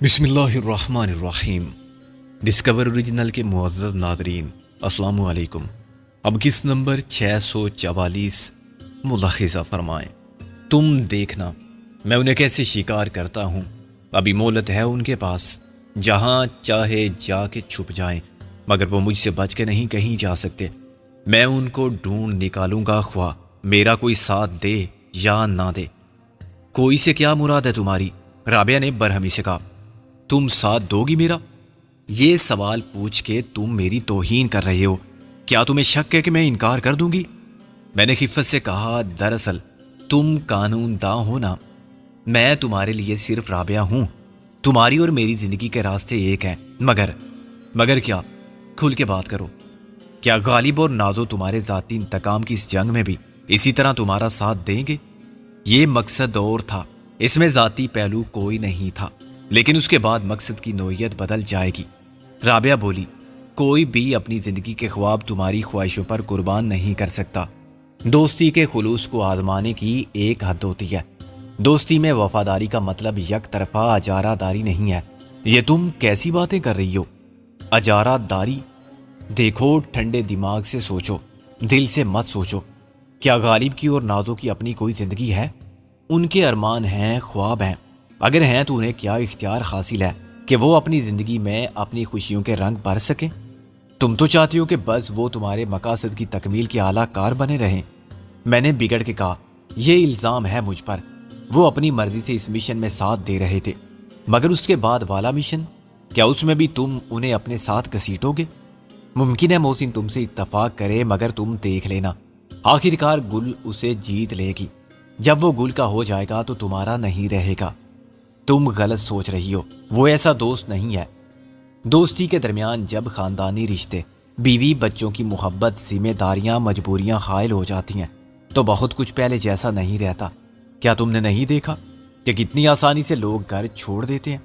بسم اللہ الرحمن الرحیم۔ ڈسکور اوریجنل کے معزز ناظرین، السلام علیکم۔ اب کس نمبر 644 ملاحظہ فرمائیں۔ تم دیکھنا میں انہیں کیسے شکار کرتا ہوں، ابھی مہلت ہے ان کے پاس، جہاں چاہے جا کے چھپ جائیں، مگر وہ مجھ سے بچ کے نہیں کہیں جا سکتے۔ میں ان کو ڈھونڈ نکالوں گا، خواہ میرا کوئی ساتھ دے یا نہ دے۔ کوئی سے کیا مراد ہے تمہاری؟ رابعہ نے برہمی سے کہا۔ تم ساتھ دو گی میرا؟ یہ سوال پوچھ کے تم میری توہین کر رہے ہو، کیا تمہیں شک ہے کہ میں انکار کر دوں گی؟ میں نے خفت سے کہا، دراصل تم قانون داں ہو نا، میں تمہارے لیے صرف رابعہ ہوں، تمہاری اور میری زندگی کے راستے ایک ہیں، مگر کیا؟ کھل کے بات کرو۔ کیا غالب اور نازو تمہارے ذاتی انتقام کی اس جنگ میں بھی اسی طرح تمہارا ساتھ دیں گے؟ یہ مقصد اور تھا، اس میں ذاتی پہلو کوئی نہیں تھا، لیکن اس کے بعد مقصد کی نوعیت بدل جائے گی۔ رابعہ بولی، کوئی بھی اپنی زندگی کے خواب تمہاری خواہشوں پر قربان نہیں کر سکتا۔ دوستی کے خلوص کو آزمانے کی ایک حد ہوتی ہے۔ دوستی میں وفاداری کا مطلب یک طرفہ اجارہ داری نہیں ہے۔ یہ تم کیسی باتیں کر رہی ہو؟ اجارہ داری؟ دیکھو، ٹھنڈے دماغ سے سوچو، دل سے مت سوچو۔ کیا غالب کی اور نازو کی اپنی کوئی زندگی ہے؟ ان کے ارمان ہیں، خواب ہیں، اگر ہیں تو انہیں کیا اختیار حاصل ہے کہ وہ اپنی زندگی میں اپنی خوشیوں کے رنگ بھر سکیں؟ تم تو چاہتی ہو کہ بس وہ تمہارے مقاصد کی تکمیل کے اعلیٰ کار بنے رہیں۔ میں نے بگڑ کے کہا، یہ الزام ہے مجھ پر۔ وہ اپنی مرضی سے اس مشن میں ساتھ دے رہے تھے، مگر اس کے بعد والا مشن، کیا اس میں بھی تم انہیں اپنے ساتھ گھسیٹو گے؟ ممکن ہے محسن تم سے اتفاق کرے، مگر تم دیکھ لینا، آخرکار گل اسے جیت لے گی۔ جب وہ گل کا ہو جائے گا تو تمہارا نہیں رہے گا۔ تم غلط سوچ رہی ہو، وہ ایسا دوست نہیں ہے۔ دوستی کے درمیان جب خاندانی رشتے، بیوی بچوں کی محبت، ذمہ داریاں، مجبوریاں حائل ہو جاتی ہیں تو بہت کچھ پہلے جیسا نہیں رہتا۔ کیا تم نے نہیں دیکھا کہ کتنی آسانی سے لوگ گھر چھوڑ دیتے ہیں؟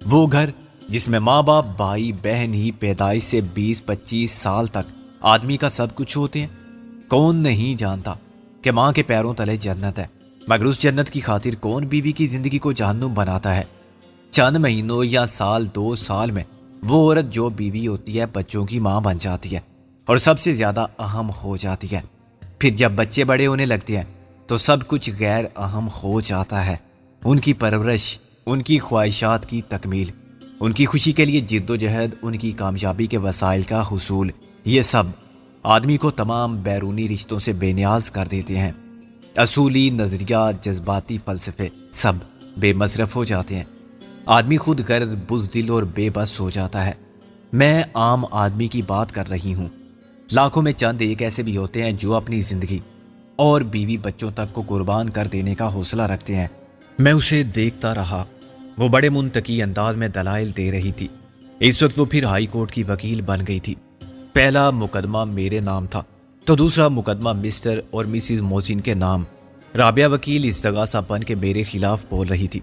وہ گھر جس میں ماں باپ، بھائی بہن ہی پیدائش سے 20-25 سال تک آدمی کا سب کچھ ہوتے ہیں۔ کون نہیں جانتا کہ ماں کے پیروں تلے جنت ہے، مگر اس جنت کی خاطر کون بیوی کی زندگی کو جہنم بناتا ہے؟ چند مہینوں یا سال 2 سال میں وہ عورت جو بیوی ہوتی ہے بچوں کی ماں بن جاتی ہے اور سب سے زیادہ اہم ہو جاتی ہے۔ پھر جب بچے بڑے ہونے لگتے ہیں تو سب کچھ غیر اہم ہو جاتا ہے۔ ان کی پرورش، ان کی خواہشات کی تکمیل، ان کی خوشی کے لیے جد و جہد، ان کی کامیابی کے وسائل کا حصول، یہ سب آدمی کو تمام بیرونی رشتوں سے بے نیاز کر دیتے ہیں۔ اصولی نظریات، جذباتی فلسفے سب بے مصرف ہو جاتے ہیں۔ آدمی خود غرض، بزدل اور بے بس ہو جاتا ہے۔ میں عام آدمی کی بات کر رہی ہوں۔ لاکھوں میں چند ایک ایسے بھی ہوتے ہیں جو اپنی زندگی اور بیوی بچوں تک کو قربان کر دینے کا حوصلہ رکھتے ہیں۔ میں اسے دیکھتا رہا، وہ بڑے منطقی انداز میں دلائل دے رہی تھی۔ اس وقت وہ پھر ہائی کورٹ کی وکیل بن گئی تھی۔ پہلا مقدمہ میرے نام تھا تو دوسرا مقدمہ مسٹر اور مسز محسن کے نام۔ رابعہ وکیل استغاثہ بن کے میرے خلاف بول رہی تھی۔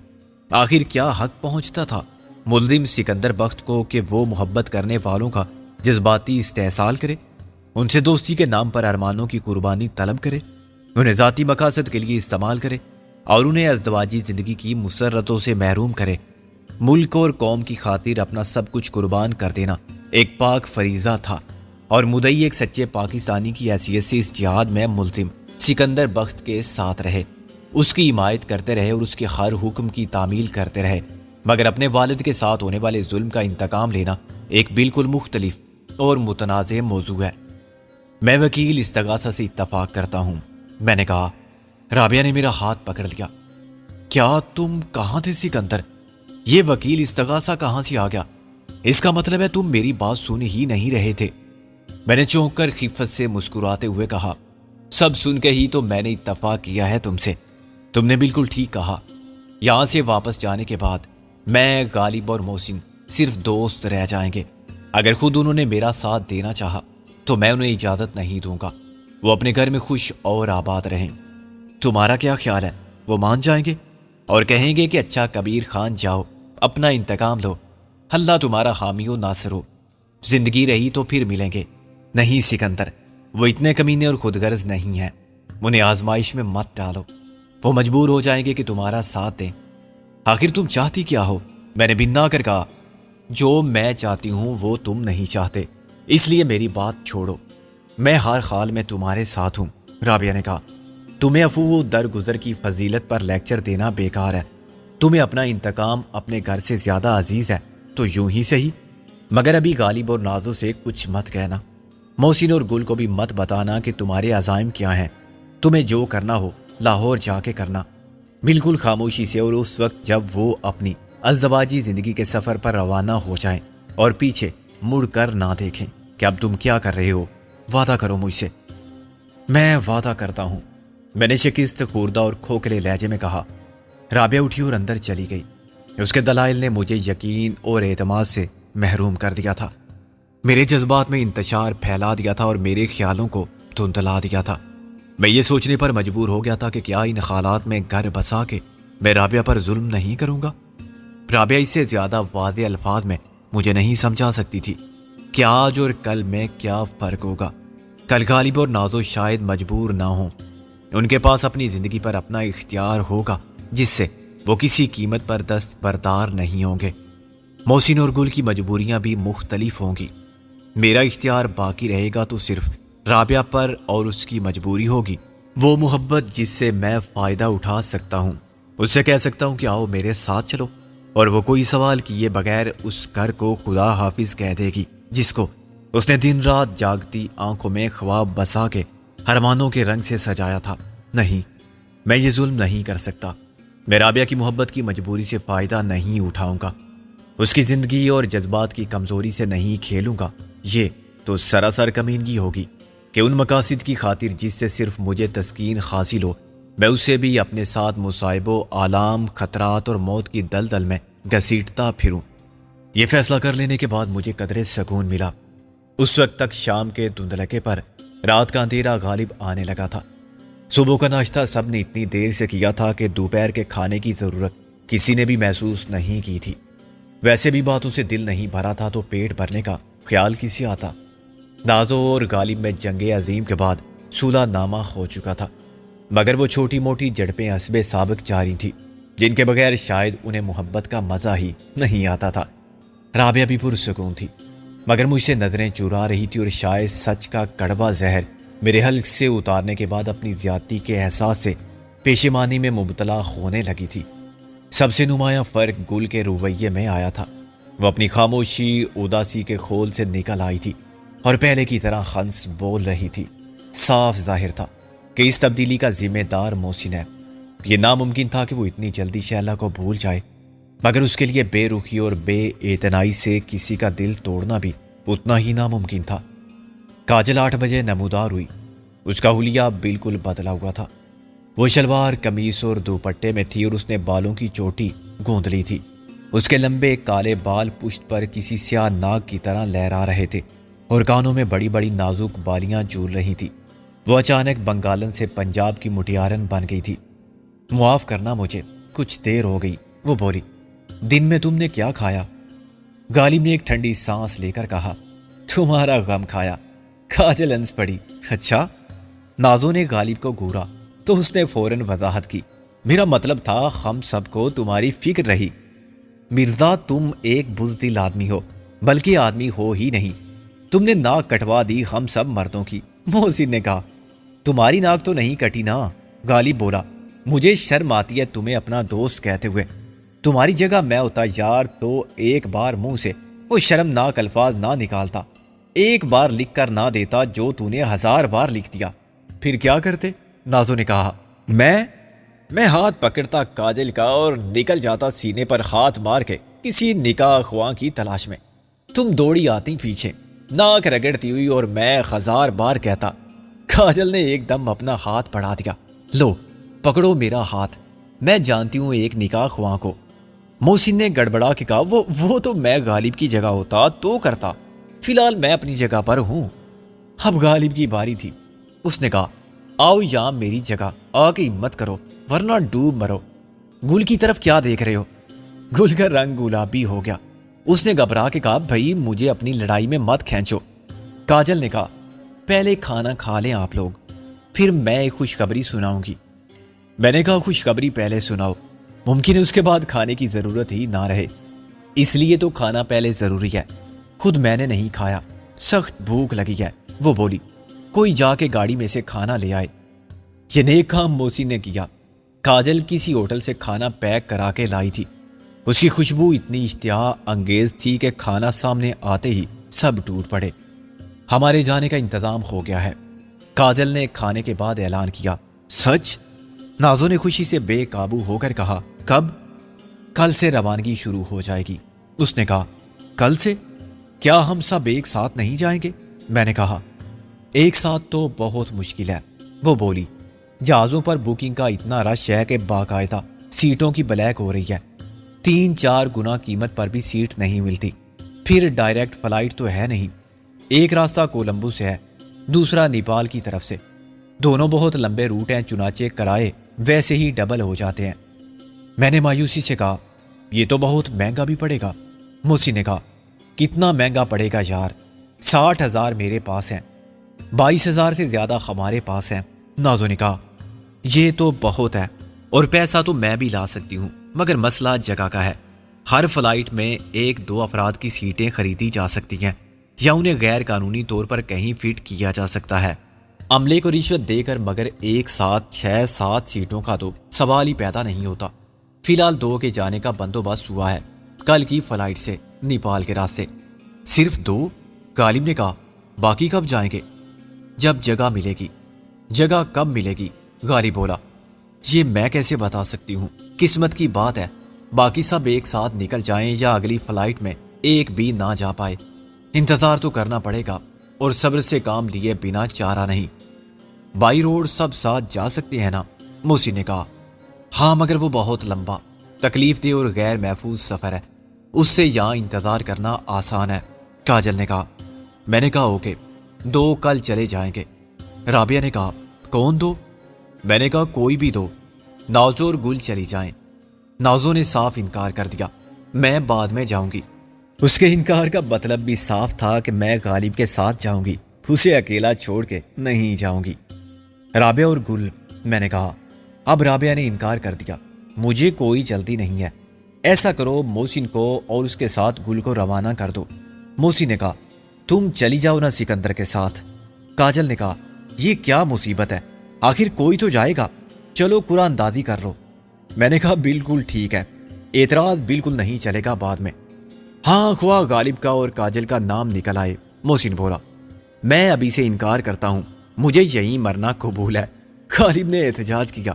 آخر کیا حق پہنچتا تھا ملزم سکندر بخت کو کہ وہ محبت کرنے والوں کا جذباتی استحصال کرے، ان سے دوستی کے نام پر ارمانوں کی قربانی طلب کرے، انہیں ذاتی مقاصد کے لیے استعمال کرے اور انہیں ازدواجی زندگی کی مسرتوں سے محروم کرے؟ ملک اور قوم کی خاطر اپنا سب کچھ قربان کر دینا ایک پاک فریضہ تھا، اور مدعی ایک سچے پاکستانی کی حیثیت سے اس جہاد میں ملزم سکندر بخت کے ساتھ رہے، اس کی حمایت کرتے رہے اور اس کے ہر حکم کی تعمیل کرتے رہے، مگر اپنے والد کے ساتھ ہونے والے ظلم کا انتقام لینا ایک بالکل مختلف اور متنازع موضوع ہے۔ میں وکیل استغاثہ سے اتفاق کرتا ہوں، میں نے کہا۔ رابعہ نے میرا ہاتھ پکڑ لیا۔ کیا تم کہاں تھے سکندر؟ یہ وکیل استغاثہ کہاں سے آ گیا؟ اس کا مطلب ہے تم میری بات سن ہی نہیں رہے تھے۔ میں نے چونک کر خفت سے مسکراتے ہوئے کہا، سب سن کے ہی تو میں نے اتفاق کیا ہے تم سے۔ تم نے بالکل ٹھیک کہا۔ یہاں سے واپس جانے کے بعد میں، غالب اور محسن صرف دوست رہ جائیں گے۔ اگر خود انہوں نے میرا ساتھ دینا چاہا تو میں انہیں اجازت نہیں دوں گا۔ وہ اپنے گھر میں خوش اور آباد رہیں۔ تمہارا کیا خیال ہے؟ وہ مان جائیں گے اور کہیں گے کہ اچھا کبیر خان، جاؤ اپنا انتقام لو، اللہ تمہارا حامی و ناصر ہو، زندگی رہی تو پھر ملیں گے؟ نہیں سکندر، وہ اتنے کمینے اور خود غرض نہیں ہیں، انہیں آزمائش میں مت ڈالو، وہ مجبور ہو جائیں گے کہ تمہارا ساتھ دیں۔ آخر تم چاہتی کیا ہو؟ میں نے بنا کر کہا، جو میں چاہتی ہوں وہ تم نہیں چاہتے، اس لیے میری بات چھوڑو، میں ہر حال میں تمہارے ساتھ ہوں۔ رابعہ نے کہا، تمہیں عفو و درگزر کی فضیلت پر لیکچر دینا بیکار ہے، تمہیں اپنا انتقام اپنے گھر سے زیادہ عزیز ہے تو یوں ہی صحیح، مگر ابھی غالب اور نازو سے کچھ مت کہنا، محسن اور گل کو بھی مت بتانا کہ تمہارے عزائم کیا ہیں، تمہیں جو کرنا ہو لاہور جا کے کرنا، بالکل خاموشی سے، اور اس وقت جب وہ اپنی ازدواجی زندگی کے سفر پر روانہ ہو جائیں اور پیچھے مڑ کر نہ دیکھیں کہ اب تم کیا کر رہے ہو، وعدہ کرو مجھ سے۔ میں وعدہ کرتا ہوں، میں نے شکست خوردہ اور کھوکھلے لہجے میں کہا۔ رابعہ اٹھی اور اندر چلی گئی، اس کے دلائل نے مجھے یقین اور اعتماد سے محروم کر دیا تھا، میرے جذبات میں انتشار پھیلا دیا تھا اور میرے خیالوں کو دھندلا دیا تھا۔ میں یہ سوچنے پر مجبور ہو گیا تھا کہ کیا ان خیالات میں گھر بسا کے میں رابعہ پر ظلم نہیں کروں گا؟ رابعہ اس سے زیادہ واضح الفاظ میں مجھے نہیں سمجھا سکتی تھی کہ آج اور کل میں کیا فرق ہوگا۔ کل غالب اور نازو شاید مجبور نہ ہوں، ان کے پاس اپنی زندگی پر اپنا اختیار ہوگا جس سے وہ کسی قیمت پر دستبردار نہیں ہوں گے۔ محسن اور گل کی مجبوریاں بھی مختلف ہوں گی، میرا اختیار باقی رہے گا تو صرف رابعہ پر، اور اس کی مجبوری ہوگی وہ محبت جس سے میں فائدہ اٹھا سکتا ہوں، اس سے کہہ سکتا ہوں کہ آؤ میرے ساتھ چلو، اور وہ کوئی سوال کیے بغیر اس گھر کو خدا حافظ کہہ دے گی جس کو اس نے دن رات جاگتی آنکھوں میں خواب بسا کے ارمانوں کے رنگ سے سجایا تھا۔ نہیں، میں یہ ظلم نہیں کر سکتا، میں رابعہ کی محبت کی مجبوری سے فائدہ نہیں اٹھاؤں گا، اس کی زندگی اور جذبات کی کمزوری سے نہیں کھیلوں گا۔ یہ تو سراسر کمینگی ہوگی کہ ان مقاصد کی خاطر جس سے صرف مجھے تسکین حاصل ہو، میں اسے بھی اپنے ساتھ مصائبوں، آلام، خطرات اور موت کی دلدل میں گھسیٹتا پھروں۔ یہ فیصلہ کر لینے کے بعد مجھے قدرے سکون ملا۔ اس وقت تک شام کے دھندلکے پر رات کا اندھیرا غالب آنے لگا تھا۔ صبح کا ناشتہ سب نے اتنی دیر سے کیا تھا کہ دوپہر کے کھانے کی ضرورت کسی نے بھی محسوس نہیں کی تھی۔ ویسے بھی باتوں سے دل نہیں بھرا تھا تو پیٹ بھرنے کا خیال کسی آتا۔ نازو اور غالب میں جنگ عظیم کے بعد صلح نامہ ہو چکا تھا، مگر وہ چھوٹی موٹی جھڑپیں حسب سابق جاری تھی جن کے بغیر شاید انہیں محبت کا مزہ ہی نہیں آتا تھا۔ رابعہ بھی پرسکون تھی، مگر مجھ سے نظریں چرا رہی تھی، اور شاید سچ کا کڑوا زہر میرے حلق سے اتارنے کے بعد اپنی زیادتی کے احساس سے پیشیمانی میں مبتلا ہونے لگی تھی۔ سب سے نمایاں فرق گل کے رویے میں آیا تھا، وہ اپنی خاموشی اداسی کے خول سے نکل آئی تھی اور پہلے کی طرح ہنس بول رہی تھی۔ صاف ظاہر تھا کہ اس تبدیلی کا ذمہ دار محسن ہے۔ یہ ناممکن تھا کہ وہ اتنی جلدی شیلا کو بھول جائے، مگر اس کے لیے بے رخی اور بے اعتنائی سے کسی کا دل توڑنا بھی اتنا ہی ناممکن تھا۔ کاجل 8 بجے نمودار ہوئی، اس کا حلیہ بالکل بدلا ہوا تھا، وہ شلوار قمیص اور دوپٹے میں تھی اور اس نے بالوں کی چوٹی گوند لی تھی۔ اس کے لمبے کالے بال پشت پر کسی سیاہ ناگ کی طرح لہرا رہے تھے اور کانوں میں بڑی بڑی نازک بالیاں جھول رہی تھی۔ وہ اچانک بنگالن سے پنجاب کی مٹیارن بن گئی تھی۔ معاف کرنا مجھے، کچھ دیر ہو گئی، وہ بولی۔ دن میں تم نے کیا کھایا؟ غالب نے ایک ٹھنڈی سانس لے کر کہا۔ تمہارا غم کھایا۔ کاجل ہنس پڑی۔ اچھا؟ نازو نے غالب کو گھورا تو اس نے فوراً وضاحت کی۔ میرا مطلب تھا ہم سب کو تمہاری فکر رہی۔ مرزا تم ایک بزدل آدمی ہو، بلکہ آدمی ہو ہی نہیں، تم نے ناک کٹوا دی ہم سب مردوں کی۔ محسن نے کہا، تمہاری ناک تو نہیں کٹی نا؟ غالب بولا، مجھے شرم آتی ہے تمہیں اپنا دوست کہتے ہوئے، تمہاری جگہ میں ہوتا یار تو ایک بار منہ سے وہ شرمناک الفاظ نہ نکالتا، ایک بار لکھ کر نہ دیتا جو تو نے 1000 بار لکھ دیا۔ پھر کیا کرتے؟ نازو نے کہا۔ میں ہاتھ پکڑتا کاجل کا اور نکل جاتا سینے پر ہاتھ مار کے کسی نکاح خواں کی تلاش میں۔ تم دوڑی آتی پیچھے ناک رگڑتی ہوئی اور میں 1000 بار کہتا۔ کاجل نے ایک دم اپنا ہاتھ بڑھا دیا۔ لو پکڑو میرا ہاتھ، میں جانتی ہوں ایک نکاح خواں کو۔ محسن نے گڑبڑا کے کہا، وہ تو میں غالب کی جگہ ہوتا تو کرتا، فی الحال میں اپنی جگہ پر ہوں۔ اب غالب کی باری تھی، اس نے کہا، آؤ یہاں میری جگہ آ کے ہمت کرو ورنہ ڈوب مرو۔ گل کی طرف کیا دیکھ رہے ہو؟ گل کا رنگ گلابی ہو گیا، اس نے گھبرا کے کہا، بھائی مجھے اپنی لڑائی میں مت کھینچو۔ کاجل نے کہا، پہلے کھانا کھا لیں آپ لوگ، پھر میں ایک خوشخبری سناؤں گی۔ میں نے کہا، خوشخبری پہلے سناؤ، ممکن ہے اس کے بعد کھانے کی ضرورت ہی نہ رہے۔ اس لیے تو کھانا پہلے ضروری ہے، خود میں نے نہیں کھایا، سخت بھوک لگی ہے۔ وہ بولی کوئی جا کے گاڑی میں سے کھانا لے آئے۔ یہ نیک کام محسن نے کیا۔ کاجل کسی ہوٹل سے کھانا پیک کرا کے لائی تھی۔ اس کی خوشبو اتنی اشتہا انگیز تھی کہ کھانا سامنے آتے ہی سب ٹوٹ پڑے۔ ہمارے جانے کا انتظام ہو گیا ہے، کاجل نے کھانے کے بعد اعلان کیا۔ سچ؟ نازو نے خوشی سے بے قابو ہو کر کہا۔ کب؟ کل سے روانگی شروع ہو جائے گی۔ اس نے کہا کل سے؟ کیا ہم سب ایک ساتھ نہیں جائیں گے؟ میں نے کہا ایک ساتھ تو بہت مشکل ہے۔ وہ بولی جہازوں پر بکنگ کا اتنا رش ہے کہ باقاعدہ سیٹوں کی بلیک ہو رہی ہے، 3-4 گنا قیمت پر بھی سیٹ نہیں ملتی۔ پھر ڈائریکٹ فلائٹ تو ہے نہیں، ایک راستہ کولمبو سے ہے، دوسرا نیپال کی طرف سے، دونوں بہت لمبے روٹ ہیں، چنانچہ کرائے ویسے ہی ڈبل ہو جاتے ہیں۔ میں نے مایوسی سے کہا یہ تو بہت مہنگا بھی پڑے گا۔ موسی نے کہا کتنا مہنگا پڑے گا یار، 60,000 میرے پاس ہیں، 22,000 سے زیادہ ہمارے پاس ہیں۔ نازو نے کہا یہ تو بہت ہے، اور پیسہ تو میں بھی لا سکتی ہوں، مگر مسئلہ جگہ کا ہے۔ ہر فلائٹ میں 1-2 افراد کی سیٹیں خریدی جا سکتی ہیں، یا انہیں غیر قانونی طور پر کہیں فٹ کیا جا سکتا ہے۔ عملے کو رشوت دے کر مگر ایک ساتھ 6-7 سیٹوں کا تو سوال ہی پیدا نہیں ہوتا۔ فی الحال 2 کے جانے کا بندوبست ہوا ہے، کل کی فلائٹ سے نیپال کے راستے۔ صرف 2؟ غالب نے کہا باقی کب جائیں گے؟ جب جگہ ملے گی۔ جگہ کب ملے گی؟ غالب بولا یہ میں کیسے بتا سکتی ہوں، قسمت کی بات ہے، باقی سب ایک ساتھ نکل جائیں یا اگلی فلائٹ میں ایک بھی نہ جا پائے۔ انتظار تو کرنا پڑے گا، اور صبر سے کام لیے بنا چارہ نہیں۔ بائی روڈ سب ساتھ جا سکتے ہیں نا؟ موسی نے کہا ہاں، مگر وہ بہت لمبا، تکلیف دہ اور غیر محفوظ سفر ہے، اس سے یہاں انتظار کرنا آسان ہے۔ کاجل نے کہا۔ میں نے کہا اوکے، 2 کل چلے جائیں گے۔ رابعہ نے کہا کون 2؟ میں نے کہا کوئی بھی 2، نازو اور گل چلی جائیں۔ نازو نے صاف انکار کر دیا، میں بعد میں جاؤں گی۔ اس کے انکار کا مطلب بھی صاف تھا کہ میں غالب کے ساتھ جاؤں گی، اسے اکیلا چھوڑ کے نہیں جاؤں گی۔ رابعہ اور گل، میں نے کہا۔ اب رابعہ نے انکار کر دیا، مجھے کوئی جلدی نہیں ہے، ایسا کرو محسن کو اور اس کے ساتھ گل کو روانہ کر دو۔ محسن نے کہا تم چلی جاؤ نا سکندر کے ساتھ۔ کاجل نے کہا یہ کیا مصیبت ہے، آخر کوئی تو جائے گا، چلو قرآن دادی کر لو۔ میں نے کہا بالکل ٹھیک ہے، اعتراض بالکل نہیں چلے گا بعد میں۔ ہاں، خواہ غالب کا اور کاجل کا نام نکل آئے۔ محسن بولا میں ابھی سے انکار کرتا ہوں، مجھے یہیں مرنا قبول ہے۔ غالب نے احتجاج کیا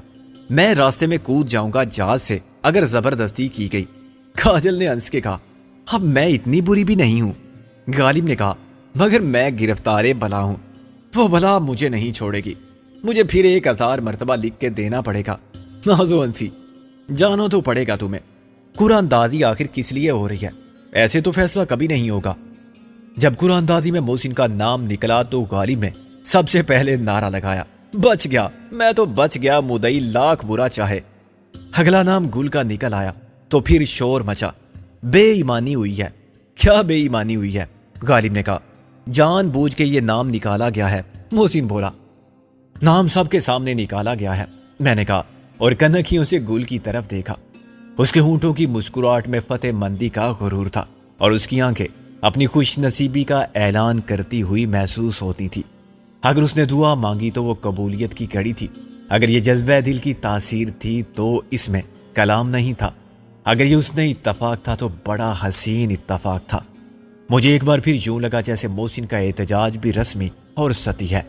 میں راستے میں کود جاؤں گا جہاز سے اگر زبردستی کی گئی۔ کاجل نے ہنس کے کہا اب میں اتنی بری بھی نہیں ہوں۔ غالب نے کہا مگر میں گرفتار بلا ہوں، وہ بلا مجھے نہیں چھوڑے گی، مجھے پھر 1000 مرتبہ لکھ کے دینا پڑے گا۔ نازو ہنسی جانو تو پڑے گا تمہیں، قرآن دادی آخر کس لیے ہو رہی ہے، ایسے تو فیصلہ کبھی نہیں ہوگا۔ جب قرآن دادی میں محسن کا نام نکلا تو غالب نے سب سے پہلے نعرہ لگایا بچ گیا، میں تو بچ گیا، مدعی لاکھ برا چاہے۔ اگلا نام گل کا نکل آیا تو پھر شور مچا، بے ایمانی ہوئی ہے۔ کیا بے ایمانی ہوئی ہے؟ غالب نے کہا جان بوجھ کے یہ نام نکالا گیا ہے۔ محسن بولا نام سب کے سامنے نکالا گیا ہے، میں نے کہا اور کنکھیوں سے گل کی طرف دیکھا۔ اس کے ہونٹوں کی مسکراہٹ میں فتح مندی کا غرور تھا، اور اس کی آنکھیں اپنی خوش نصیبی کا اعلان کرتی ہوئی محسوس ہوتی تھی۔ اگر اس نے دعا مانگی تو وہ قبولیت کی کڑی تھی، اگر یہ جذبہ دل کی تاثیر تھی تو اس میں کلام نہیں تھا، اگر یہ اس نے اتفاق تھا تو بڑا حسین اتفاق تھا۔ مجھے ایک بار پھر یوں لگا جیسے محسن کا احتجاج بھی رسمی اور سطحی ہے،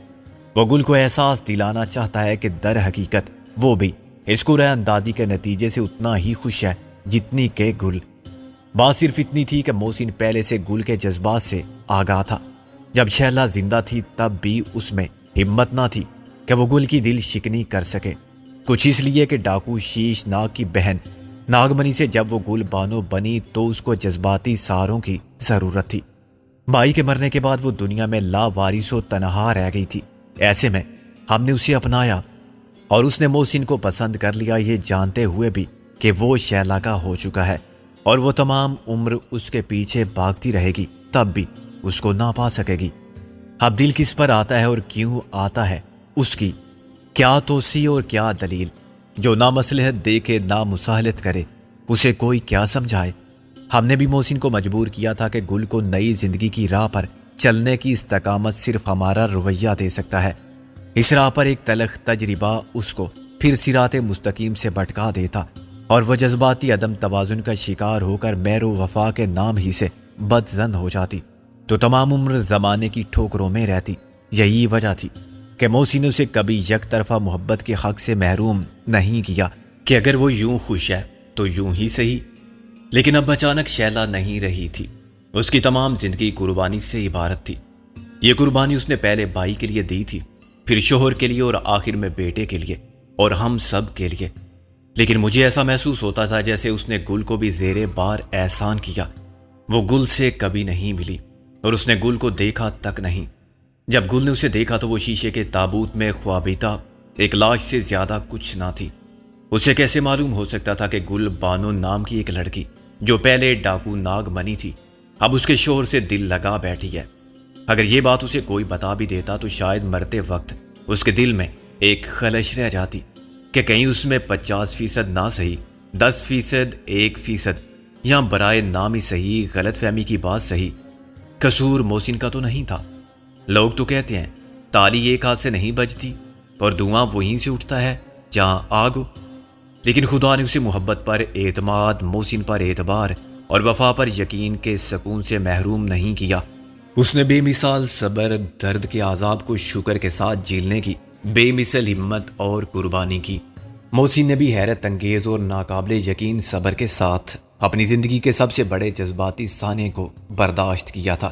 وہ گل کو احساس دلانا چاہتا ہے کہ در حقیقت وہ بھی اس قرآن دادی کے نتیجے سے اتنا ہی خوش ہے جتنی کہ گل۔ بات صرف اتنی تھی کہ محسن پہلے سے گل کے جذبات سے آگاہ تھا۔ جب شہلا زندہ تھی تب بھی اس میں ہمت نہ تھی کہ وہ گل کی دل شکنی کر سکے، کچھ اس لیے کہ ڈاکو شیش ناگ کی بہن ناگمنی سے جب وہ گل بانو بنی تو اس کو جذباتی سہاروں کی ضرورت تھی۔ مائی کے مرنے کے بعد وہ دنیا میں لا وارث و تنہا رہ گئی تھی، ایسے میں ہم نے اسے اپنایا اور اس نے محسن کو پسند کر لیا، یہ جانتے ہوئے بھی کہ وہ شہلا کا ہو چکا ہے اور وہ تمام عمر اس کے پیچھے بھاگتی رہے گی، تب بھی اس کو نہ پا سکے گی۔ اب دل کس پر آتا ہے اور کیوں آتا ہے، اس کی کیا توصیع اور کیا دلیل؟ جو نہ مصلحت دیکھے نہ مساہلت کرے، اسے کوئی کیا سمجھائے؟ ہم نے بھی محسن کو مجبور کیا تھا کہ گل کو نئی زندگی کی راہ پر چلنے کی استقامت صرف ہمارا رویہ دے سکتا ہے۔ اس راہ پر ایک تلخ تجربہ اس کو پھر صراط مستقیم سے بھٹکا دیتا اور وہ جذباتی عدم توازن کا شکار ہو کر مہر و وفا کے نام ہی سے بدظن ہو جاتی تو تمام عمر زمانے کی ٹھوکروں میں رہتی۔ یہی وجہ تھی کہ محسن اسے کبھی یک طرفہ محبت کے حق سے محروم نہیں کیا کہ اگر وہ یوں خوش ہے تو یوں ہی صحیح۔ لیکن اب اچانک شیلا نہیں رہی تھی۔ اس کی تمام زندگی قربانی سے عبارت تھی۔ یہ قربانی اس نے پہلے بھائی کے لیے دی تھی، پھر شوہر کے لیے اور آخر میں بیٹے کے لیے اور ہم سب کے لیے۔ لیکن مجھے ایسا محسوس ہوتا تھا جیسے اس نے گل کو بھی زیر بار احسان کیا۔ وہ گل سے کبھی نہیں ملی اور اس نے گل کو دیکھا تک نہیں۔ جب گل نے اسے دیکھا تو وہ شیشے کے تابوت میں خوابیدہ ایک لاش سے زیادہ کچھ نہ تھی۔ اسے کیسے معلوم ہو سکتا تھا کہ گل بانو نام کی ایک لڑکی جو پہلے ڈاکو ناگ منی تھی اب اس کے شوہر سے دل لگا بیٹھی ہے۔ اگر یہ بات اسے کوئی بتا بھی دیتا تو شاید مرتے وقت اس کے دل میں ایک خلش رہ جاتی کہ کہیں اس میں 50% نہ صحیح 10%، 1% یا برائے نام ہی صحیح غلط فہمی کی بات صحیح قصور محسن کا تو نہیں تھا۔ لوگ تو کہتے ہیں تالی ایک ہاتھ سے نہیں بجتی اور دھواں وہیں سے اٹھتا ہے جہاں آگ ہو، لیکن خدا نے اسے محبت پر اعتماد، محسن پر اعتبار اور وفا پر یقین کے سکون سے محروم نہیں کیا۔ اس نے بے مثال صبر، درد کے عذاب کو شکر کے ساتھ جھیلنے کی بے مثل ہمت اور قربانی کی۔ محسن نے بھی حیرت انگیز اور ناقابل یقین صبر کے ساتھ اپنی زندگی کے سب سے بڑے جذباتی سانے کو برداشت کیا تھا۔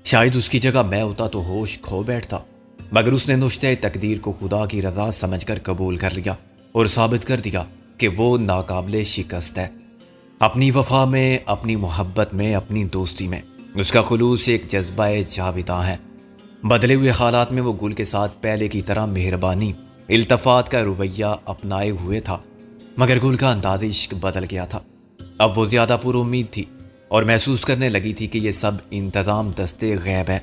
شاید اس کی جگہ میں ہوتا تو ہوش کھو بیٹھتا، مگر اس نے نشتہ تقدیر کو خدا کی رضا سمجھ کر قبول کر لیا اور ثابت کر دیا کہ وہ ناقابل شکست ہے۔ اپنی وفا میں، اپنی محبت میں، اپنی دوستی میں اس کا خلوص ایک جذبہ جاوداں ہے۔ بدلے ہوئے حالات میں وہ گل کے ساتھ پہلے کی طرح مہربانی، التفات کا رویہ اپنائے ہوئے تھا، مگر گل کا انداز عشق بدل گیا تھا۔ اب وہ زیادہ پر امید تھی اور محسوس کرنے لگی تھی کہ یہ سب انتظام دستے غیب ہے۔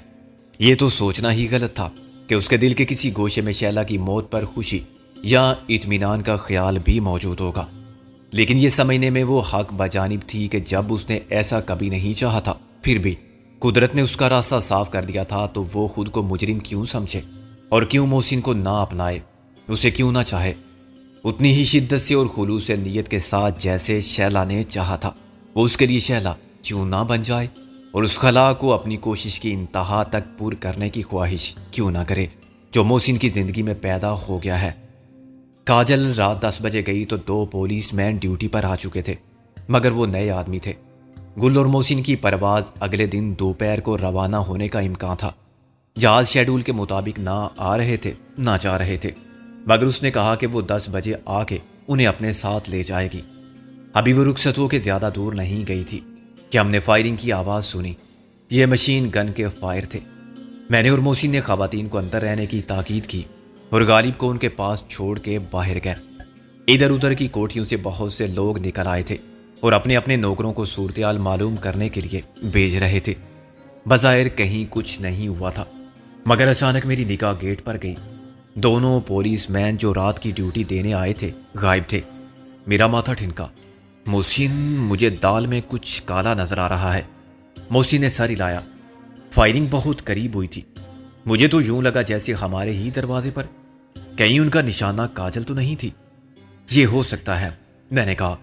یہ تو سوچنا ہی غلط تھا کہ اس کے دل کے کسی گوشے میں شیلا کی موت پر خوشی یا اطمینان کا خیال بھی موجود ہوگا، لیکن یہ سمجھنے میں وہ حق بجانب تھی کہ جب اس نے ایسا کبھی نہیں چاہا تھا، پھر بھی قدرت نے اس کا راستہ صاف کر دیا تھا، تو وہ خود کو مجرم کیوں سمجھے اور کیوں محسن کو نہ اپنائے، اسے کیوں نہ چاہے اتنی ہی شدت سے اور خلوص نیت کے ساتھ جیسے شیلا نے چاہا تھا۔ وہ اس کے لیے شیلا کیوں نہ بن جائے اور اس خلا کو اپنی کوشش کی انتہا تک پور کرنے کی خواہش کیوں نہ کرے جو محسن کی زندگی میں پیدا ہو گیا ہے۔ کاجل رات 10 بجے گئی تو 2 پولیس مین ڈیوٹی پر آ چکے تھے، مگر وہ نئے آدمی تھے۔ گل اور محسن کی پرواز اگلے دن دوپہر کو روانہ ہونے کا امکان تھا۔ جہاز شیڈول کے مطابق نہ آ رہے تھے نہ جا رہے تھے، مگر اس نے کہا کہ وہ 10 بجے آ کے انہیں اپنے ساتھ لے جائے گی۔ ابھی وہ رخصت ہو کے زیادہ دور نہیں گئی تھی کہ ہم نے فائرنگ کی آواز سنی۔ یہ مشین گن کے فائر تھے۔ میں نے اور محسن نے خواتین کو اندر رہنے کی تاکید کی اور غالب کو ان کے پاس چھوڑ کے باہر گئے۔ ادھر ادھر کی کوٹھیوں سے بہت سے لوگ نکل آئے تھے اور اپنے اپنے نوکروں کو صورتحال معلوم کرنے کے لیے بھیج رہے تھے۔ بظاہر کہیں کچھ نہیں ہوا تھا، مگر اچانک میری نگاہ گیٹ پر گئی۔ دونوں پولیس مین جو رات کی ڈیوٹی دینے آئے تھے غائب تھے۔ میرا ماتھا ٹھنکا۔ محسن، مجھے دال میں کچھ کالا نظر آ رہا ہے۔ محسن نے سر ہلایا۔ فائرنگ بہت قریب ہوئی تھی۔ مجھے تو یوں لگا جیسے ہمارے ہی دروازے پر۔ کہیں ان کا نشانہ کاجل تو نہیں تھی؟ یہ ہو سکتا ہے، میں نے کہا۔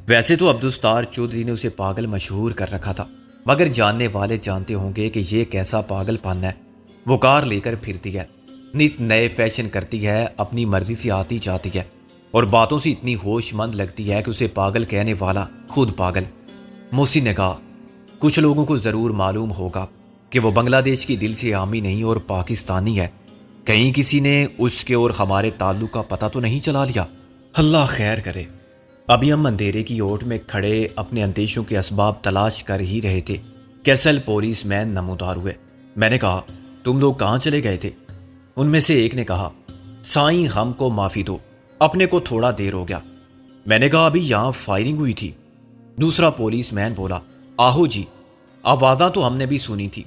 ویسے تو عبدالستار چودھری نے اسے پاگل مشہور کر رکھا تھا، مگر جاننے والے جانتے ہوں گے کہ یہ کیسا پاگل پن ہے۔ وہ کار لے کر پھرتی ہے، نت نئے فیشن کرتی ہے، اپنی مرضی سے آتی جاتی ہے اور باتوں سے اتنی ہوش مند لگتی ہے کہ اسے پاگل کہنے والا خود پاگل۔ محسن نے کہا، کچھ لوگوں کو ضرور معلوم ہوگا کہ وہ بنگلہ دیش کی دل سے عامی نہیں اور پاکستانی ہے۔ کہیں کسی نے اس کے اور ہمارے تعلق کا پتہ تو نہیں چلا لیا؟ اللہ خیر کرے۔ ابھی ہم اندھیرے کی اوٹ میں کھڑے اپنے اندیشوں کے اسباب تلاش کر ہی رہے تھے۔ کیسل پولیس مین نمودار ہوئے۔ میں نے کہا، تم لوگ کہاں چلے گئے تھے؟ ان میں سے ایک نے کہا، سائیں ہم کو معافی دو، اپنے کو تھوڑا دیر ہو گیا۔ میں نے کہا، ابھی یہاں فائرنگ ہوئی تھی۔ دوسرا پولیس مین بولا، آہو جی، آوازاں تو ہم نے بھی سنی تھی۔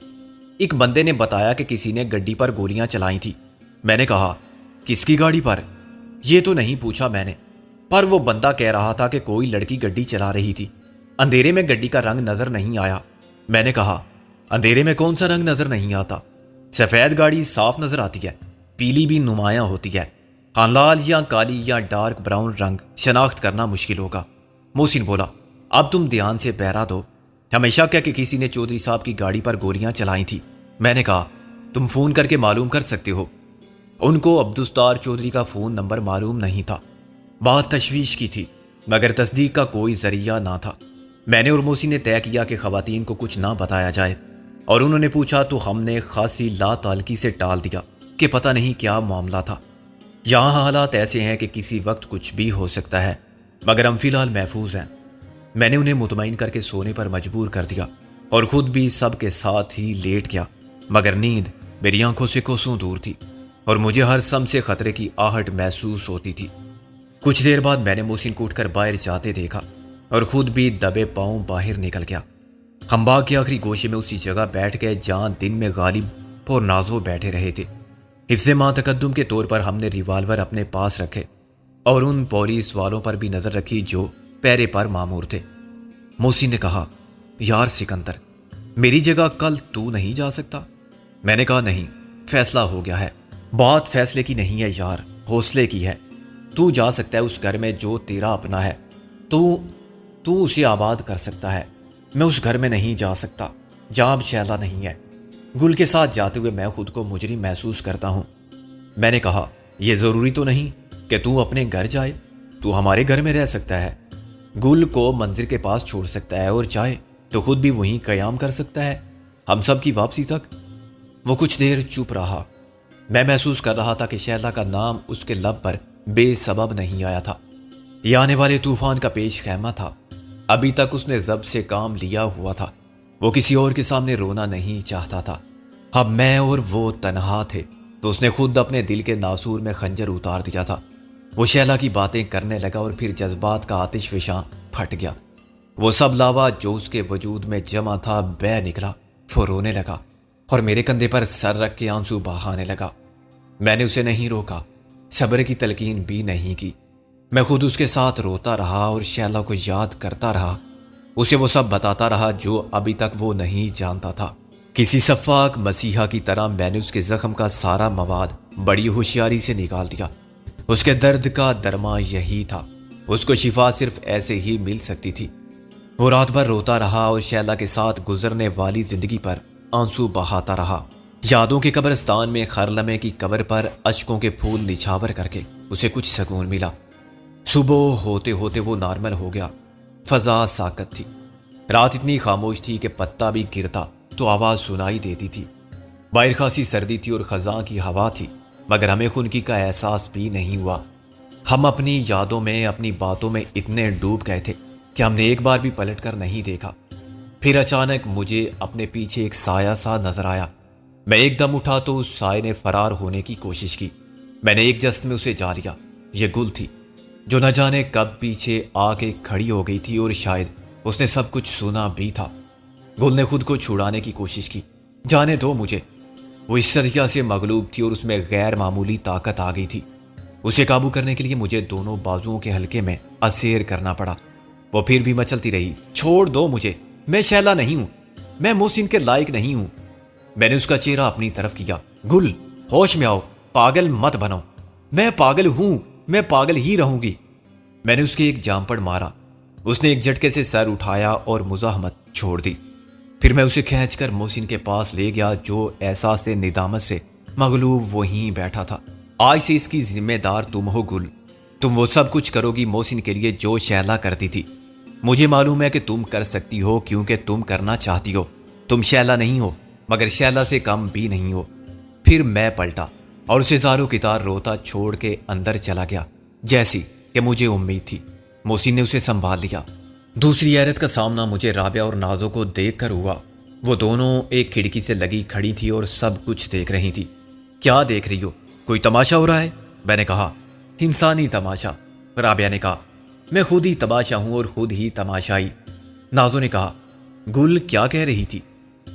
ایک بندے نے بتایا کہ کسی نے گڈی پر گولیاں چلائی تھی۔ میں نے کہا، کس کی گاڑی پر؟ یہ تو نہیں پوچھا میں نے، پر وہ بندہ کہہ رہا تھا کہ کوئی لڑکی گڈی چلا رہی تھی۔ اندھیرے میں گڈی کا رنگ نظر نہیں آیا۔ میں نے کہا اندھیرے میں کون سا رنگ نظر نہیں آتا؟ سفید گاڑی صاف نظر آتی ہے، پیلی بھی نمایاں ہوتی ہے، ہاں لال یا کالی یا ڈارک براؤن رنگ شناخت کرنا مشکل ہوگا۔ محسن بولا اب تم دھیان سے پہرا دو، ہمیں شک ہے کہ کسی نے چودھری صاحب کی گاڑی پر گولیاں چلائی تھی۔ میں نے کہا تم فون کر کے معلوم کر سکتے ہو؟ ان کو عبدالستار چودھری کا فون نمبر معلوم نہیں تھا۔ بات تشویش کی تھی مگر تصدیق کا کوئی ذریعہ نہ تھا۔ میں نے اور محسن نے طے کیا کہ خواتین کو کچھ نہ بتایا جائے، اور انہوں نے پوچھا تو ہم نے خاصی لا تعلقی سے ٹال دیا کہ پتہ نہیں کیا معاملہ تھا۔ یہاں حالات ایسے ہیں کہ کسی وقت کچھ بھی ہو سکتا ہے، مگر ہم فی الحال محفوظ ہیں۔ میں نے انہیں مطمئن کر کے سونے پر مجبور کر دیا اور خود بھی سب کے ساتھ ہی لیٹ گیا، مگر نیند میری آنکھوں سے کوسوں دور تھی اور مجھے ہر سم سے خطرے کی آہٹ محسوس ہوتی تھی۔ کچھ دیر بعد میں نے محسن کو اٹھ کر باہر جاتے دیکھا اور خود بھی دبے پاؤں باہر نکل گیا۔ ہم باغ کے آخری گوشے میں اسی جگہ بیٹھ گئے جہاں دن میں غالب اور نازو بیٹھے رہے تھے۔ حفظ ماں تقدم کے طور پر ہم نے ریوالور اپنے پاس رکھے اور ان پولیس والوں پر بھی نظر رکھی جو پیرے پر مامور تھے۔ محسن نے کہا یار سکندر، میری جگہ کل تو نہیں جا سکتا؟ میں نے کہا نہیں، فیصلہ ہو گیا ہے۔ بات فیصلے کی نہیں ہے یار، حوصلے کی ہے۔ تو جا سکتا ہے اس گھر میں جو تیرا اپنا ہے، تو اسے آباد کر سکتا ہے۔ میں اس گھر میں نہیں جا سکتا جہاں اب شیلا نہیں ہے۔ گل کے ساتھ جاتے ہوئے میں خود کو مجرم محسوس کرتا ہوں۔ میں نے کہا یہ ضروری تو نہیں کہ تو اپنے گھر جائے، تو ہمارے گھر میں رہ سکتا ہے، گل کو منظر کے پاس چھوڑ سکتا ہے اور چاہے تو خود بھی وہیں قیام کر سکتا ہے ہم سب کی واپسی تک۔ وہ کچھ دیر چپ رہا۔ میں محسوس کر رہا تھا کہ شیلا کا نام اس کے لب پر بے سبب نہیں آیا تھا۔ یہ آنے والے طوفان کا پیش خیمہ تھا۔ ابھی تک اس نے ضبط سے کام لیا ہوا تھا، وہ کسی اور کے سامنے رونا نہیں چاہتا تھا۔ اب میں اور وہ تنہا تھے تو اس نے خود اپنے دل کے ناسور میں خنجر اتار دیا تھا۔ وہ شیلا کی باتیں کرنے لگا اور پھر جذبات کا آتش فشاں پھٹ گیا۔ وہ سب لاوا جو اس کے وجود میں جمع تھا بہہ نکلا۔ وہ رونے لگا اور میرے کندھے پر سر رکھ کے آنسو بہانے لگا۔ میں نے اسے نہیں روکا، صبر کی تلقین بھی نہیں کی۔ میں خود اس کے ساتھ روتا رہا اور شیلا کو یاد کرتا رہا، اسے وہ سب بتاتا رہا جو ابھی تک وہ نہیں جانتا تھا۔ کسی سفاک مسیحا کی طرح میں نے اس کے زخم کا سارا مواد بڑی ہوشیاری سے نکال دیا۔ اس کے درد کا درما یہی تھا، اس کو شفا صرف ایسے ہی مل سکتی تھی۔ وہ رات بھر روتا رہا اور شیلا کے ساتھ گزرنے والی زندگی پر آنسو بہاتا رہا۔ یادوں کے قبرستان میں خرلمے کی قبر پر اشکوں کے پھول نچھاور کر کے اسے کچھ سکون ملا۔ صبح ہوتے ہوتے وہ نارمل ہو گیا۔ فضا ساکت تھی، رات اتنی خاموش تھی کہ پتا بھی گرتا تو آواز سنائی دیتی تھی۔ باہر خاصی سردی تھی اور خزاں کی ہوا تھی، مگر ہمیں خنکی کا احساس بھی نہیں ہوا۔ ہم اپنی یادوں میں، اپنی باتوں میں اتنے ڈوب گئے تھے کہ ہم نے ایک بار بھی پلٹ کر نہیں دیکھا۔ پھر اچانک مجھے اپنے پیچھے ایک سایہ سا نظر آیا۔ میں ایک دم اٹھا تو اس سائے نے فرار ہونے کی کوشش کی۔ میں نے ایک جست میں اسے جا لیا۔ یہ گل تھی جو نہ جانے کب پیچھے آ کے کھڑی ہو گئی تھی اور شاید اس نے سب کچھ سنا بھی تھا۔ گل نے خود کو چھڑانے کی کوشش کی۔ جانے دو مجھے۔ وہ اس طریقہ سے مغلوب تھی اور اس میں غیر معمولی طاقت آ گئی تھی۔ اسے قابو کرنے کے لیے مجھے دونوں بازوؤں کے حلقے میں اسیر کرنا پڑا۔ وہ پھر بھی مچلتی رہی۔ چھوڑ دو مجھے، میں شیلا نہیں ہوں، میں محسن کے لائق نہیں ہوں۔ میں نے اس کا چہرہ اپنی طرف کیا۔ گل ہوش میں آؤ، پاگل مت بنو۔ میں پاگل ہوں، میں پاگل ہی رہوں گی۔ میں نے اس کے ایک جامپڑ مارا۔ اس نے ایک جھٹکے سے سر اٹھایا اور مزاحمت چھوڑ دی۔ پھر میں اسے کھینچ کر محسن کے پاس لے گیا جو احساس ندامت سے مغلوب وہیں بیٹھا تھا۔ آج سے اس کی ذمہ دار تم ہو گل، تم وہ سب کچھ کرو گی محسن کے لیے جو شیلا کرتی تھی۔ مجھے معلوم ہے کہ تم کر سکتی ہو کیونکہ تم کرنا چاہتی ہو۔ تم شیلا نہیں ہو مگر شیلا سے کم بھی نہیں ہو۔ پھر میں پلٹا اور اسے زاروں کی طرح روتا چھوڑ کے اندر چلا گیا جیسی کہ مجھے امید تھی۔ محسن نے اسے سنبھال لیا۔ دوسری حیرت کا سامنا مجھے رابعہ اور نازو کو دیکھ کر ہوا۔ وہ دونوں ایک کھڑکی سے لگی کھڑی تھی اور سب کچھ دیکھ رہی تھی۔ کیا دیکھ رہی ہو؟ کوئی تماشا ہو رہا ہے؟ میں نے کہا انسانی تماشا۔ رابعہ نے کہا میں خود ہی تماشا ہوں اور خود ہی تماشائی۔ نازو نے کہا گل کیا کہہ رہی تھی؟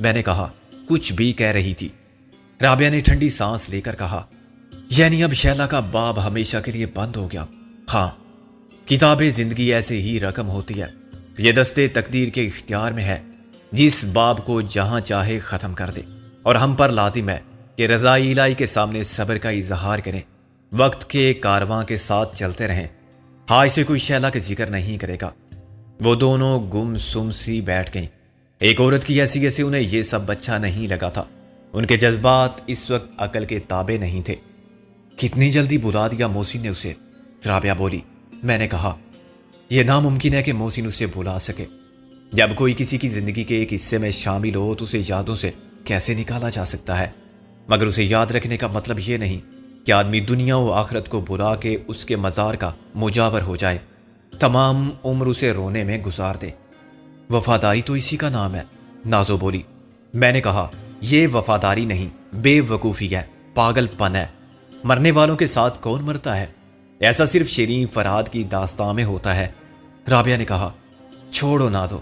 میں نے کہا کچھ بھی کہہ رہی تھی۔ رابعہ نے ٹھنڈی سانس لے کر کہا یعنی اب شیلا کا باب ہمیشہ کے لیے بند ہو گیا؟ ہاں، کتاب زندگی ایسے ہی رقم ہوتی ہے، یہ دستے تقدیر کے اختیار میں ہے، جس باب کو جہاں چاہے ختم کر دے، اور ہم پر لازم ہے کہ رضائی الہی کے سامنے صبر کا اظہار کریں، وقت کے کارواں کے ساتھ چلتے رہیں۔ ہاں، اسے کوئی شیلا کا ذکر نہیں کرے گا۔ وہ دونوں گم سم سی بیٹھ گئیں۔ ایک عورت کی حیثیت سے انہیں یہ سب اچھا نہیں لگا تھا۔ ان کے جذبات اس وقت عقل کے تابع نہیں تھے۔ کتنی جلدی بلا دیا محسن نے اسے، رابعہ بولی۔ میں نے کہا، یہ ناممکن ہے کہ محسن اسے بلا سکے۔ جب کوئی کسی کی زندگی کے ایک حصے میں شامل ہو تو اسے یادوں سے کیسے نکالا جا سکتا ہے؟ مگر اسے یاد رکھنے کا مطلب یہ نہیں کہ آدمی دنیا و آخرت کو بلا کے اس کے مزار کا مجاور ہو جائے، تمام عمر اسے رونے میں گزار دے۔ وفاداری تو اسی کا نام ہے، نازو بولی۔ میں نے کہا، یہ وفاداری نہیں، بے وقوفی ہے، پاگل پن ہے۔ مرنے والوں کے ساتھ کون مرتا ہے؟ ایسا صرف شیریں فرہاد کی داستان میں ہوتا ہے۔ رابعہ نے کہا، چھوڑو نازو،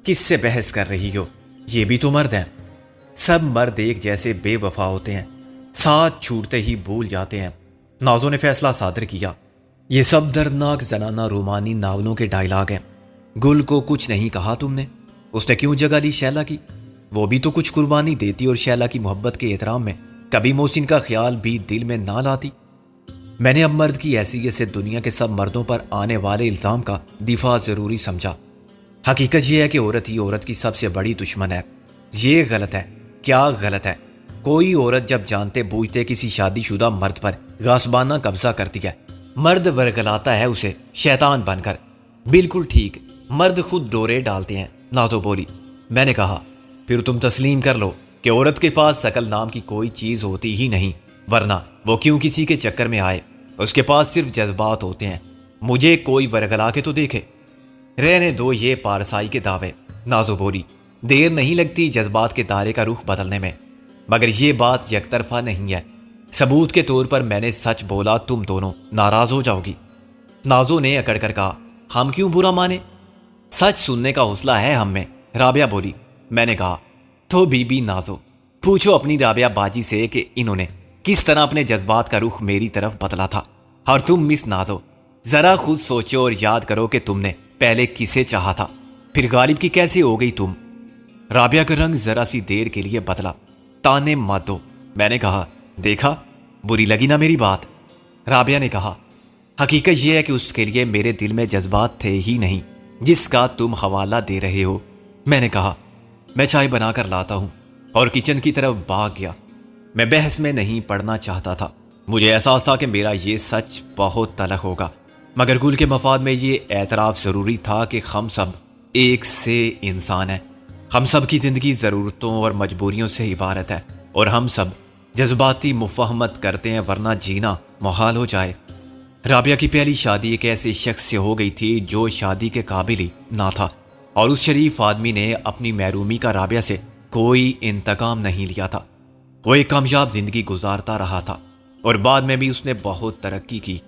کس سے بحث کر رہی ہو؟ یہ بھی تو مرد ہیں۔ سب مرد ایک جیسے بے وفا ہوتے ہیں، ساتھ چھوٹتے ہی بھول جاتے ہیں۔ نازو نے فیصلہ صادر کیا، یہ سب دردناک زنانہ رومانی ناولوں کے ڈائلاگ ہیں۔ گل کو کچھ نہیں کہا تم نے، اس نے کیوں جگہ لی شیلا کی؟ وہ بھی تو کچھ قربانی دیتی اور شیلا کی محبت کے احترام میں کبھی محسن کا خیال بھی دل میں نہ لاتی۔ میں نے اب مرد کی حیثیت سے دنیا کے سب مردوں پر آنے والے الزام کا دفاع ضروری سمجھا۔ حقیقت یہ ہے کہ عورت ہی عورت کی سب سے بڑی دشمن ہے۔ یہ غلط ہے۔ کیا غلط ہے؟ کوئی عورت جب جانتے بوجھتے کسی شادی شدہ مرد پر غصبانہ قبضہ کرتی ہے، مرد ورگلاتا ہے اسے شیطان بن کر۔ بالکل ٹھیک، مرد خود ڈورے ڈالتے ہیں، نازو بولی۔ میں نے کہا، پھر تم تسلیم کر لو کہ عورت کے پاس عقل نام کی کوئی چیز ہوتی ہی نہیں، ورنہ وہ کیوں کسی کے چکر میں آئے؟ اس کے پاس صرف جذبات ہوتے ہیں۔ مجھے کوئی ورگلا کے تو دیکھے۔ رہنے دو یہ پارسائی کے دعوے، نازو بولی۔ دیر نہیں لگتی جذبات کے دائرے کا رخ بدلنے میں، مگر یہ بات یک طرفہ نہیں ہے۔ ثبوت کے طور پر میں نے سچ بولا، تم دونوں ناراض ہو جاؤ گی۔ نازو نے اکڑ کر کہا، ہم کیوں برا مانے؟ سچ سننے کا حوصلہ ہے ہم میں، رابعہ بولی۔ میں نے کہا، تو بی بی نازو، پوچھو اپنی رابعہ باجی سے کہ انہوں نے کس طرح اپنے جذبات کا رخ میری طرف بدلا تھا۔ اور تم مس نازو، ذرا خود سوچو اور یاد کرو کہ تم نے پہلے کسے چاہا تھا، پھر غالب کی کیسے ہو گئی تم؟ رابعہ کا رنگ ذرا سی دیر کے لیے بدلا۔ تانے مت دو، میں نے کہا۔ دیکھا، بری لگی نا میری بات؟ رابعہ نے کہا، حقیقت یہ ہے کہ اس کے لیے میرے دل میں جذبات تھے ہی نہیں جس کا تم حوالہ دے رہے ہو۔ میں نے کہا، میں چائے بنا کر لاتا ہوں، اور کچن کی طرف بھاگ گیا۔ میں بحث میں نہیں پڑنا چاہتا تھا۔ مجھے احساس تھا کہ میرا یہ سچ بہت تلخ ہوگا، مگر گل کے مفاد میں یہ اعتراف ضروری تھا کہ ہم سب ایک سے انسان ہیں۔ ہم سب کی زندگی ضرورتوں اور مجبوریوں سے عبارت ہے، اور ہم سب جذباتی مفاہمت کرتے ہیں، ورنہ جینا محال ہو جائے۔ رابعہ کی پہلی شادی ایک ایسے شخص سے ہو گئی تھی جو شادی کے قابل ہی نہ تھا، اور اس شریف آدمی نے اپنی محرومی کا رابعہ سے کوئی انتقام نہیں لیا تھا۔ وہ ایک کامیاب زندگی گزارتا رہا تھا، اور بعد میں بھی اس نے بہت ترقی کی۔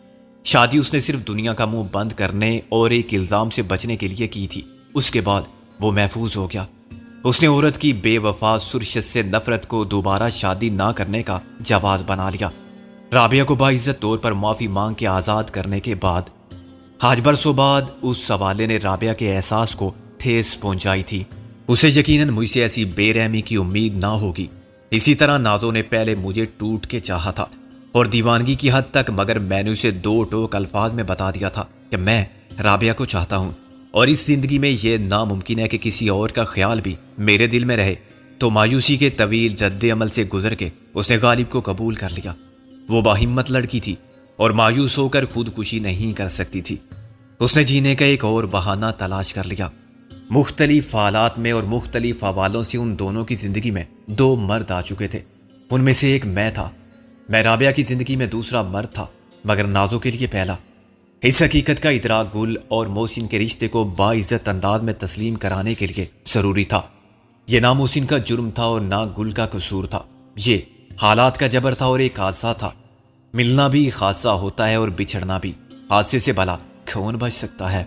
شادی اس نے صرف دنیا کا منہ بند کرنے اور ایک الزام سے بچنے کے لیے کی تھی۔ اس کے بعد وہ محفوظ ہو گیا۔ اس نے عورت کی بے وفا سرشت سے نفرت کو دوبارہ شادی نہ کرنے کا جواز بنا لیا۔ رابعہ کو باعزت طور پر معافی مانگ کے آزاد کرنے کے بعد آج برسوں بعد اس حوالے نے رابعہ کے احساس کو ٹھیس پہنچائی تھی۔ اسے یقیناً مجھ سے ایسی بے رحمی کی امید نہ ہوگی۔ اسی طرح نازو نے پہلے مجھے ٹوٹ کے چاہا تھا، اور دیوانگی کی حد تک، مگر میں نے اسے دو ٹوک الفاظ میں بتا دیا تھا کہ میں رابعہ کو چاہتا ہوں، اور اس زندگی میں یہ ناممکن ہے کہ کسی اور کا خیال بھی میرے دل میں رہے۔ تو مایوسی کے طویل رد عمل سے گزر کے اس نے غالب کو قبول کر لیا۔ وہ باہمت لڑکی تھی اور مایوس ہو کر خودکشی نہیں کر سکتی تھی۔ اس نے جینے کا ایک اور بہانہ تلاش کر لیا۔ مختلف حالات میں اور مختلف حوالوں سے ان دونوں کی زندگی میں دو مرد آ چکے تھے۔ ان میں سے ایک میں تھا۔ میں رابعہ کی زندگی میں دوسرا مرد تھا، مگر نازو کے لیے پہلا۔ اس حقیقت کا ادراک گل اور محسن کے رشتے کو باعزت انداز میں تسلیم کرانے کے لیے ضروری تھا۔ یہ نہ محسن کا جرم تھا اور نہ گل کا قصور تھا، یہ حالات کا جبر تھا اور ایک حادثہ تھا۔ ملنا بھی حادثہ ہوتا ہے اور بچھڑنا بھی۔ حادثے سے بھلا کون بچ سکتا ہے؟